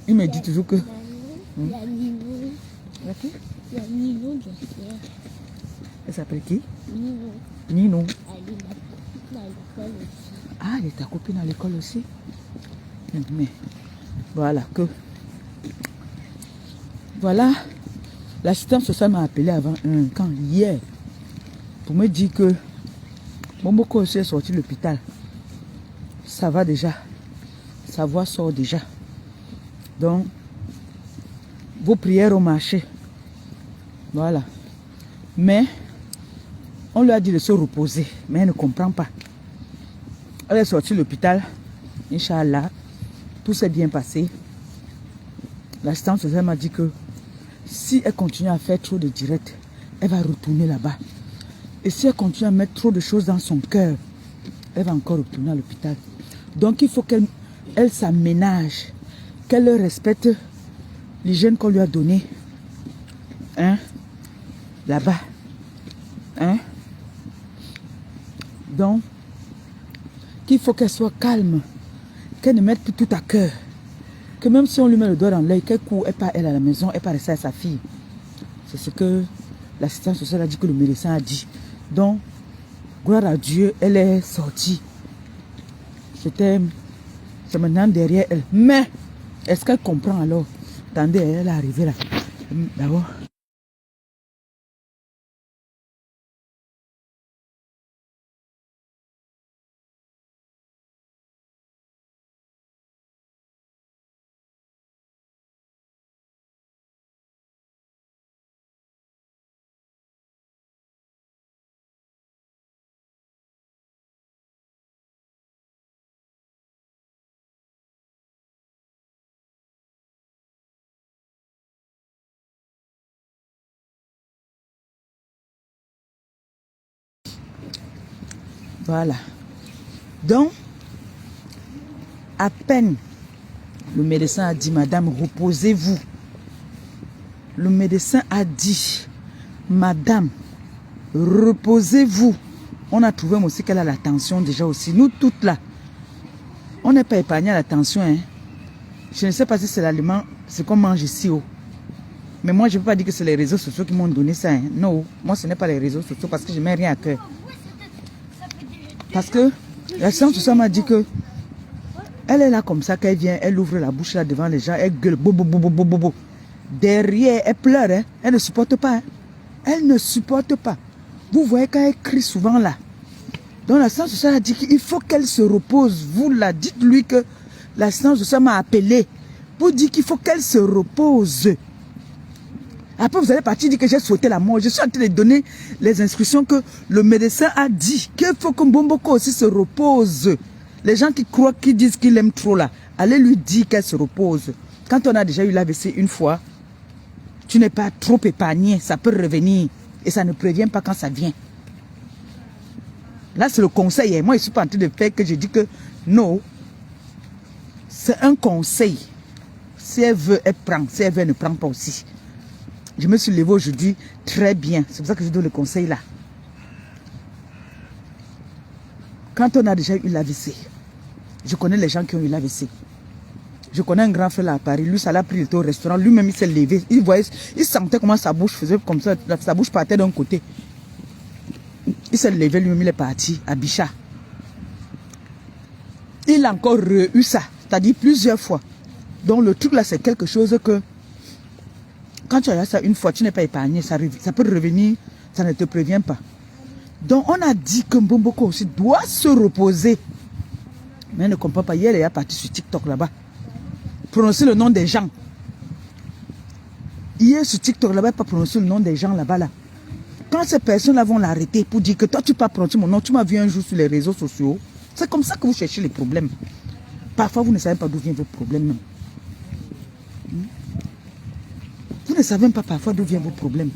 Il me dit toujours que... La Nino. La qui? La Nino de Serre. Elle s'appelle qui? Nino. Nino. Elle est à l'école aussi. Ah, elle est ta copine à l'école aussi. Mais voilà que... Voilà. L'assistante sociale m'a appelé avant quand hier pour me dire que Momboko aussi est sorti de l'hôpital. Ça va déjà. Sa voix sort déjà. Donc, vos prières ont marché. Voilà. Mais, on lui a dit de se reposer. Mais elle ne comprend pas. Elle est sortie de l'hôpital. Inch'Allah. Tout s'est bien passé. L'assistante sociale m'a dit que si elle continue à faire trop de directs, elle va retourner là-bas. Et si elle continue à mettre trop de choses dans son cœur, elle va encore retourner à l'hôpital. Donc il faut qu'elle s'aménage, qu'elle respecte l'hygiène qu'on lui a donnée. Hein? Là-bas. Hein? Donc, qu'il faut qu'elle soit calme, qu'elle ne mette plus tout à cœur. Que même si on lui met le doigt dans l'œil, qu'elle court, elle part elle à la maison, elle part rester à sa fille. C'est ce que l'assistante sociale a dit, que le médecin a dit. Donc, gloire à Dieu, elle est sortie. C'est maintenant derrière elle. Mais, est-ce qu'elle comprend alors? Attendez, elle est arrivée là. D'abord. Voilà. Donc, à peine le médecin a dit, madame, reposez-vous. Le médecin a dit, madame, reposez-vous. On a trouvé aussi qu'elle a la tension déjà aussi. Nous toutes là, on n'est pas épargné à la tension. Hein. Je ne sais pas si c'est l'aliment, ce qu'on mange ici. Oh. Mais moi, je ne peux pas dire que c'est les réseaux sociaux qui m'ont donné ça. Hein. Non, moi, ce n'est pas les réseaux sociaux parce que je ne mets rien à cœur. Parce que la science sociale m'a dit que elle est là comme ça, qu'elle vient, elle ouvre la bouche là devant les gens, elle gueule, bobo. Derrière, elle pleure, hein. Elle ne supporte pas. Hein. Elle ne supporte pas. Vous voyez quand elle crie souvent là. Donc la science sociale a dit qu'il faut qu'elle se repose. Vous là, dites-lui que la science sociale m'a appelé pour dire qu'il faut qu'elle se repose. Après, vous allez partir dire que j'ai souhaité la mort. Je suis en train de donner les instructions que le médecin a dit. Qu'il faut que Mbomboko aussi se repose. Les gens qui croient, qui disent qu'il aime trop là, allez lui dire qu'elle se repose. Quand on a déjà eu l'AVC une fois, tu n'es pas trop épargné. Ça peut revenir. Et ça ne prévient pas quand ça vient. Là, c'est le conseil. Moi, je ne suis pas en train de faire que je dis que non. C'est un conseil. Si elle veut, elle prend. Si elle veut, elle ne prend pas aussi. Je me suis levée aujourd'hui très bien. C'est pour ça que je donne le conseil là. Quand on a déjà eu l'AVC, je connais les gens qui ont eu l'AVC. Je connais un grand frère là à Paris. Lui, ça l'a pris, il était au restaurant. Lui-même, il s'est levé. Il sentait comment sa bouche faisait comme ça. Sa bouche partait d'un côté. Il s'est levé, lui-même, il est parti à Bichat. Il a encore eu ça. C'est-à-dire plusieurs fois. Donc, le truc là, c'est quelque chose que quand tu as ça une fois, tu n'es pas épargné, ça peut revenir, ça ne te prévient pas. Donc on a dit que Mbomboko aussi doit se reposer. Mais elle ne comprend pas. Hier, elle est partie sur TikTok là-bas. Prononcer le nom des gens. Hier sur TikTok là-bas, elle n'a pas prononcé le nom des gens là-bas. Là. Quand ces personnes-là vont l'arrêter pour dire que toi, tu n'as pas prononcé mon nom, tu m'as vu un jour sur les réseaux sociaux. C'est comme ça que vous cherchez les problèmes. Parfois, vous ne savez pas d'où viennent vos problèmes même. Vous ne savez pas parfois d'où viennent vos problèmes.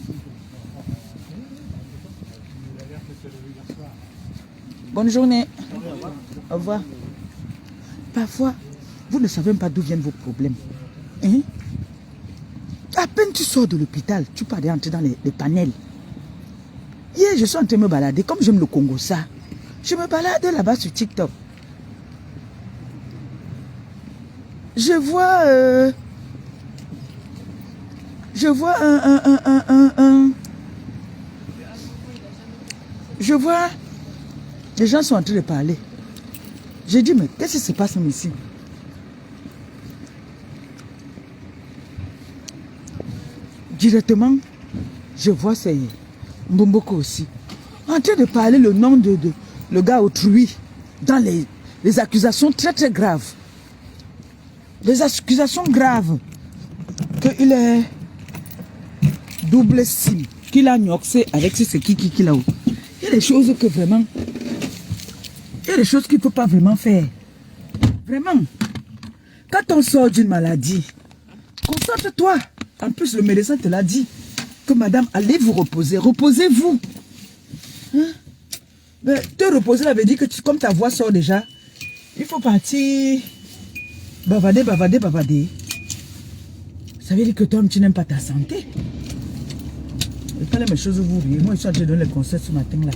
Bonne journée. Au revoir. Parfois, vous ne savez pas d'où viennent vos problèmes. Hein? À peine tu sors de l'hôpital, tu peux aller entrer dans les panels. Hier, je suis en train de me balader, comme j'aime le Congo ça. Je me balade là-bas sur TikTok. Je vois Je vois je vois, les gens sont en train de parler. J'ai dit, mais qu'est-ce qui se passe ici? Directement, je vois c'est Mbomboko aussi. En train de parler le nom de le gars autrui dans les accusations très très graves. Des accusations graves. Qu'il est double sim, qu'il a gnoxé avec ce qui là-haut. Il y a des choses que vraiment, il y a des choses qu'il ne faut pas vraiment faire. Vraiment. Quand on sort d'une maladie, concentre-toi. En plus, le médecin te l'a dit. Que madame, allez vous reposer. Reposez-vous. Hein? Mais te reposer, ça veut dire que comme ta voix sort déjà, il faut partir bavader, bavader, bavader. Ça veut dire que toi, tu n'aimes pas ta santé. Et quand les choses vous riez, moi, je suis en train de donner les conseils ce matin-là.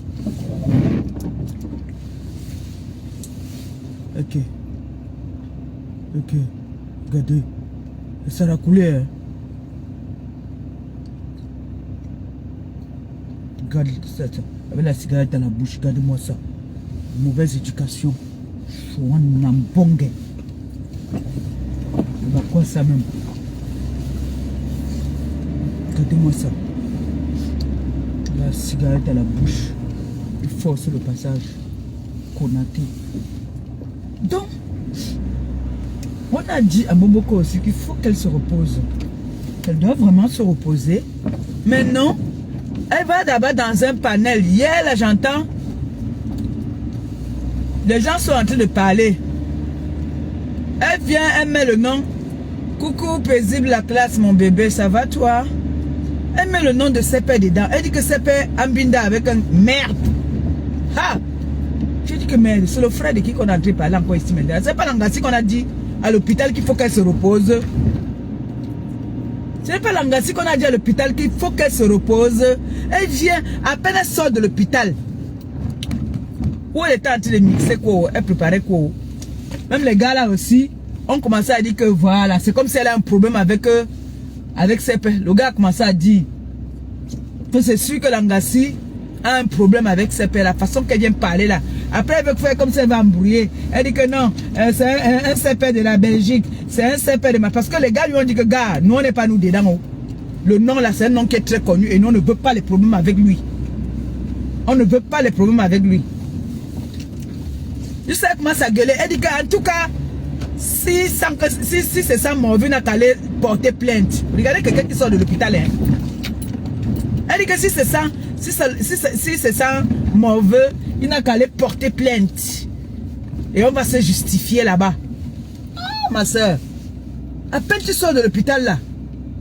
Ok. Ok. Regardez. Ça va couler. Hein? Regarde ça. Avec la cigarette dans la bouche, regardez-moi ça. Mauvaise éducation. On a un bon gars. On va quoi ça même? Regardez-moi ça. La cigarette à la bouche. Il force le passage. Konaté. Donc, on a dit à Mbomboko aussi qu'il faut qu'elle se repose. Elle doit vraiment se reposer. Mais non, elle va d'abord dans un panel. Hier, là, j'entends. Les gens sont en train de parler. Elle vient, elle met le nom. Coucou, paisible la classe, mon bébé, ça va toi? Elle met le nom de Sepe dedans. Elle dit que Sepe Ambinda avec un merde. Ha! J'ai dit que merde, c'est le frère de qui qu'on a entré parler encore ici maintenant. C'est pas l'Angassi qu'on a dit à l'hôpital qu'il faut qu'elle se repose. Ce n'est pas l'Angassi qu'on a dit à l'hôpital qu'il faut qu'elle se repose. Elle vient, à peine elle sort de l'hôpital. Où elle était en train de mixer quoi, elle préparait quoi. Même les gars là aussi, ont commencé à dire que voilà, c'est comme si elle a un problème avec Sepe. Le gars a commencé à dire que c'est sûr que l'Angassi a un problème avec Sepe, la façon qu'elle vient parler là. Après, elle veut faire comme si elle va embrouiller. Elle dit que non, c'est un Sepe de la Belgique, c'est un Sepe de ma... Parce que les gars lui ont dit que, gars, nous on n'est pas nous dedans. Oh. Le nom là, c'est un nom qui est très connu et nous on ne veut pas les problèmes avec lui. On ne veut pas les problèmes avec lui. Je sais comment ça gueulait. Elle dit qu'en tout cas, si c'est ça, mon vie n'a qu'à aller porter plainte. Regardez quelqu'un qui sort de l'hôpital. Hein. Elle dit que si c'est ça, si c'est ça, mauvais, il n'a qu'à aller porter plainte. Et on va se justifier là-bas. Oh, ma soeur. À peine tu sors de l'hôpital là,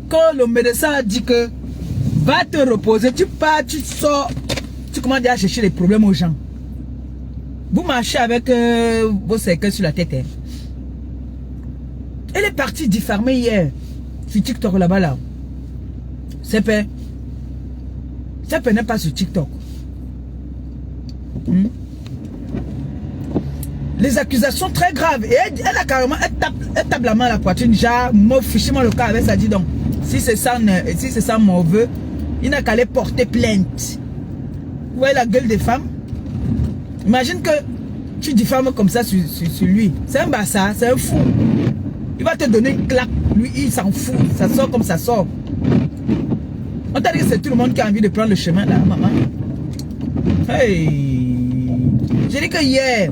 quand le médecin a dit que va te reposer, tu pars, tu sors, tu commences à chercher les problèmes aux gens. Vous marchez avec vos cercueils sur la tête. Hein. Elle est partie diffamer hier sur TikTok là-bas là. Sepe. Sepe n'est pas sur TikTok. Les accusations très graves. Et elle a carrément, elle tape la main à la poitrine. Genre, fichez-moi le cas avec ça. Dit donc, si c'est ça mauvais, il n'a qu'à aller porter plainte. Vous voyez la gueule des femmes? Imagine que tu diffames comme ça sur lui. C'est un bâtard, c'est un fou. Il va te donner une claque. Lui, il s'en fout. Ça sort comme ça sort. On t'a dit que c'est tout le monde qui a envie de prendre le chemin là, maman. Hey! J'ai dit que hier,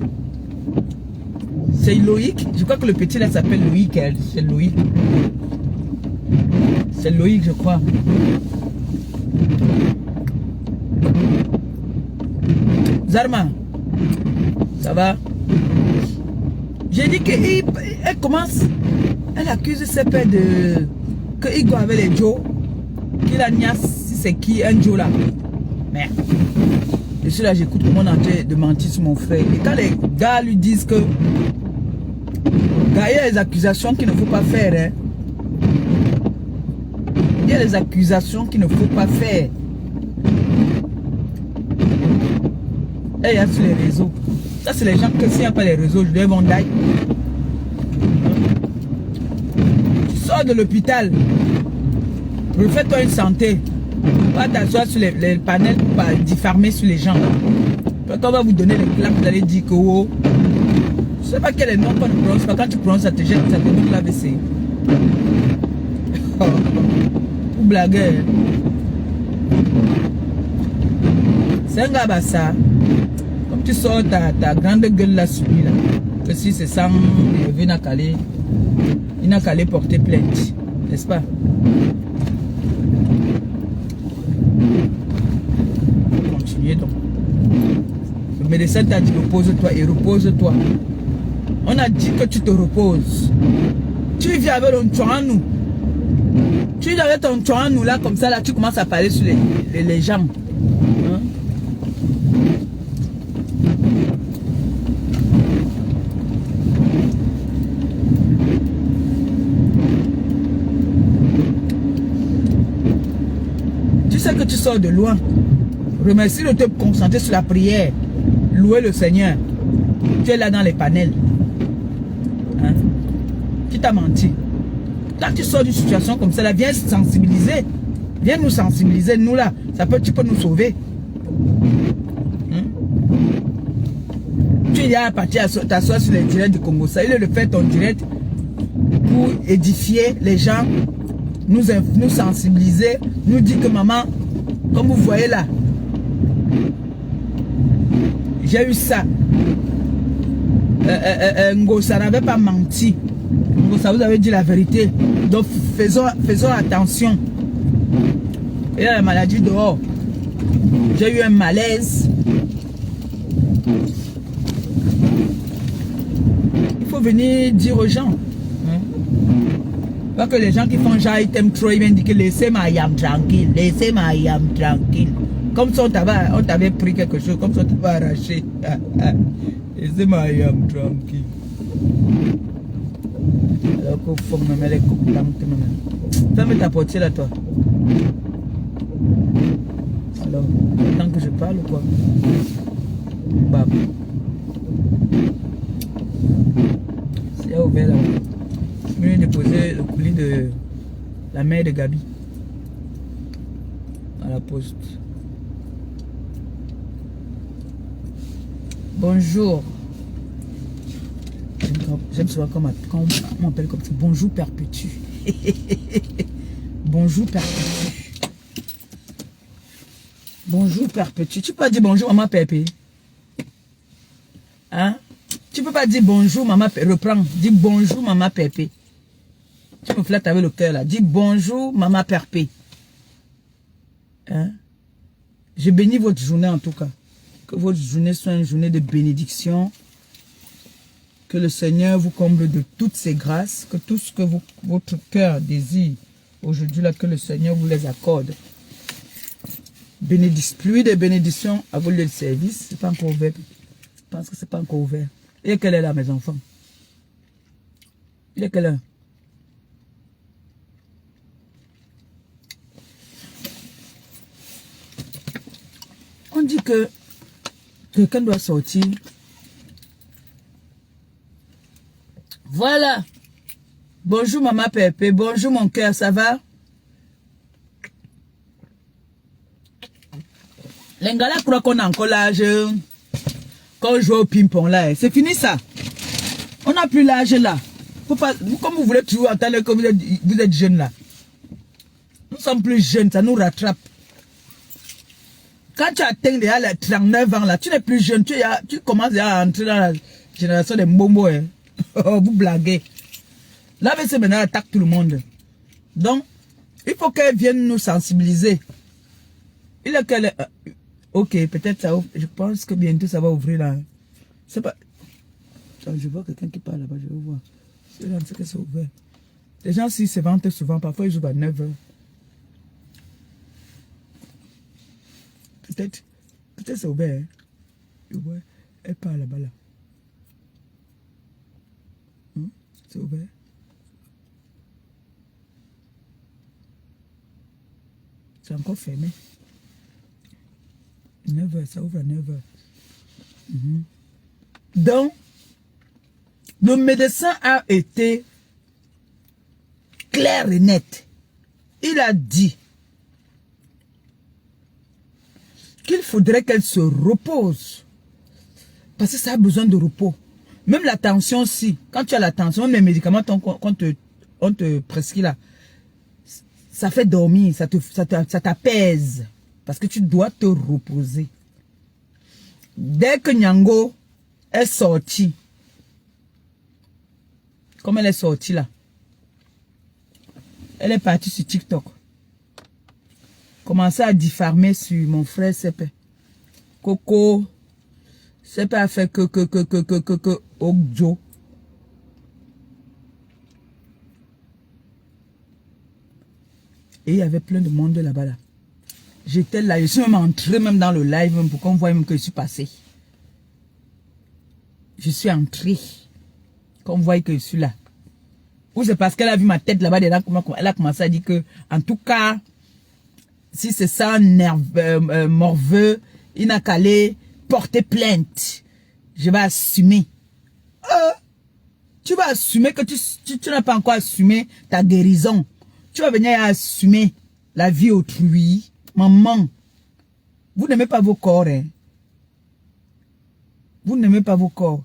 c'est Loïc. Je crois que le petit là s'appelle Loïc. C'est Loïc. C'est Loïc, je crois. Zarma, ça va? J'ai dit qu'elle commence, elle accuse ses pères de qu'il go avec les Joe, qu'il a niasse, si c'est qui un Joe là. Merde. Je suis là, j'écoute comment on est en train de mentir sur mon frère. Et quand les gars lui disent que il y a des accusations qu'il ne faut pas faire. Hein. Il y a des accusations qu'il ne faut pas faire. Et il y a sur les réseaux. Ça, c'est les gens que s'il n'y a pas les réseaux, je vais vendre d'ail. Tu sors de l'hôpital. Refais-toi une santé. Pas t'asseoir sur les panels pour pas diffamer sur les gens. Quand on va vous donner les claques, vous allez dire que oh, je sais pas quel est le nom qu'on ne prononce pas. Quand tu prononces, ça te jette, ça te donne l'AVC. Pour blaguer. C'est un gars bassa. Comme tu sors ta grande gueule là sur lui là. Que si c'est sans il n'a qu'à aller porter plainte. N'est-ce pas? Continuez donc. Le médecin t'a dit repose-toi et repose-toi. On a dit que tu te reposes. Tu viens avec ton tchouanou. Tu viens avec ton tchouanou là comme ça là, tu commences à parler sur les jambes. Hein? Tu sais que tu sors de loin. Remercie de te concentrer sur la prière. Louer le Seigneur. Tu es là dans les panels. Hein? Qui t'a menti? Quand tu sors d'une situation comme ça, là, viens sensibiliser. Viens nous sensibiliser, nous là. Tu peux nous sauver. Hein? Tu y as parti t'asseoir sur les directs du Congo. Ça, il est le fait ton direct pour édifier les gens, nous sensibiliser, nous dire que maman, comme vous voyez là, j'ai eu ça. Ngosa n'avait pas menti. Ngosa, vous avez dit la vérité. Donc faisons attention. Et là, la maladie dehors. J'ai eu un malaise. Il faut venir dire aux gens. Hein? Pas que les gens qui font genre, ils t'aiment trop, ils viennent dire que laissez ma yam tranquille. Laissez ma yam tranquille. Comme si on t'avait pris quelque chose, comme si on t'avait arraché. Laissez ma yam tranquille. Alors qu'il faut me mettre les coups de langue. Ferme ta portière là, toi. Alors, tant que je parle ou quoi? Bab. C'est ouvert là. Je viens de déposer le colis de la mère de Gabi à la poste. Bonjour. J'aime souvent quand on m'appelle comme ça. Bonjour Perpétue. Bonjour Perpétue. Bonjour Perpétue. Tu peux pas dire bonjour maman Pépé. Hein? Tu peux pas dire bonjour maman Pépé. Reprends. Dis bonjour maman Pépé. Tu me flattes avec le cœur là. Dis bonjour maman Pépé. Hein? Je bénis votre journée en tout cas. Que votre journée soit une journée de bénédiction. Que le Seigneur vous comble de toutes ses grâces. Que tout ce que votre cœur désire aujourd'hui là, que le Seigneur vous les accorde. Pluie de bénédictions à vos lieux de service. C'est pas encore ouvert. Je pense que c'est pas encore ouvert. Et quelle est là mes enfants? Il est quelle heure? On dit que quelqu'un doit sortir. Voilà. Bonjour maman Pépé. Bonjour mon cœur, ça va? Les gars là croient qu'on a encore l'âge. Quand on joue au ping-pong là, c'est fini ça. On n'a plus l'âge là. Comme vous voulez toujours entendre que vous êtes jeune là. Nous sommes plus jeunes, ça nous rattrape. Quand tu atteins déjà les 39 ans là, tu n'es plus jeune, tu commences déjà à entrer dans la génération des mbombo. Hein. Vous blaguez. L'AVC maintenant attaque tout le monde. Donc, il faut qu'elle vienne nous sensibiliser. Il est qu'elle... Ok, peut-être ça ouvre. Je pense que bientôt ça va ouvrir là. C'est pas... Attends, je vois quelqu'un qui parle là-bas, je vais voir. C'est là que c'est ouvert. Les gens si se vantent souvent, parfois ils ouvrent à 9h. Peut-être c'est ouvert. Hein? Ouais, elle parle là-bas là. C'est ouvert. C'est encore fermé. 9h, ça ouvre à 9h. Donc, le médecin a été clair et net. il a dit qu'il faudrait qu'elle se repose. Parce que ça a besoin de repos. Même la tension aussi. Quand tu as la tension, même les médicaments qu'on te prescrit là, ça fait dormir, ça t'apaise. Parce que tu dois te reposer. Dès que Nyango est sorti, comme elle est sortie là, elle est partie sur TikTok. Commencer à diffamer sur mon frère Sepe. Coco, Sepe a fait que Okjo. Et il y avait plein de monde là-bas là. J'étais là, je suis même entré même dans le live pour qu'on voit même que je suis passé. Je suis entré. Qu'on voit que je suis là. Ou c'est parce qu'elle a vu ma tête là-bas dedans, elle a commencé à dire que, en tout cas, si c'est ça, morveux, il n'a qu'à aller porter plainte. Je vais assumer. Tu vas assumer que tu n'as pas encore assumé ta guérison. Tu vas venir assumer la vie autrui. Maman, vous n'aimez pas vos corps, hein? Vous n'aimez pas vos corps.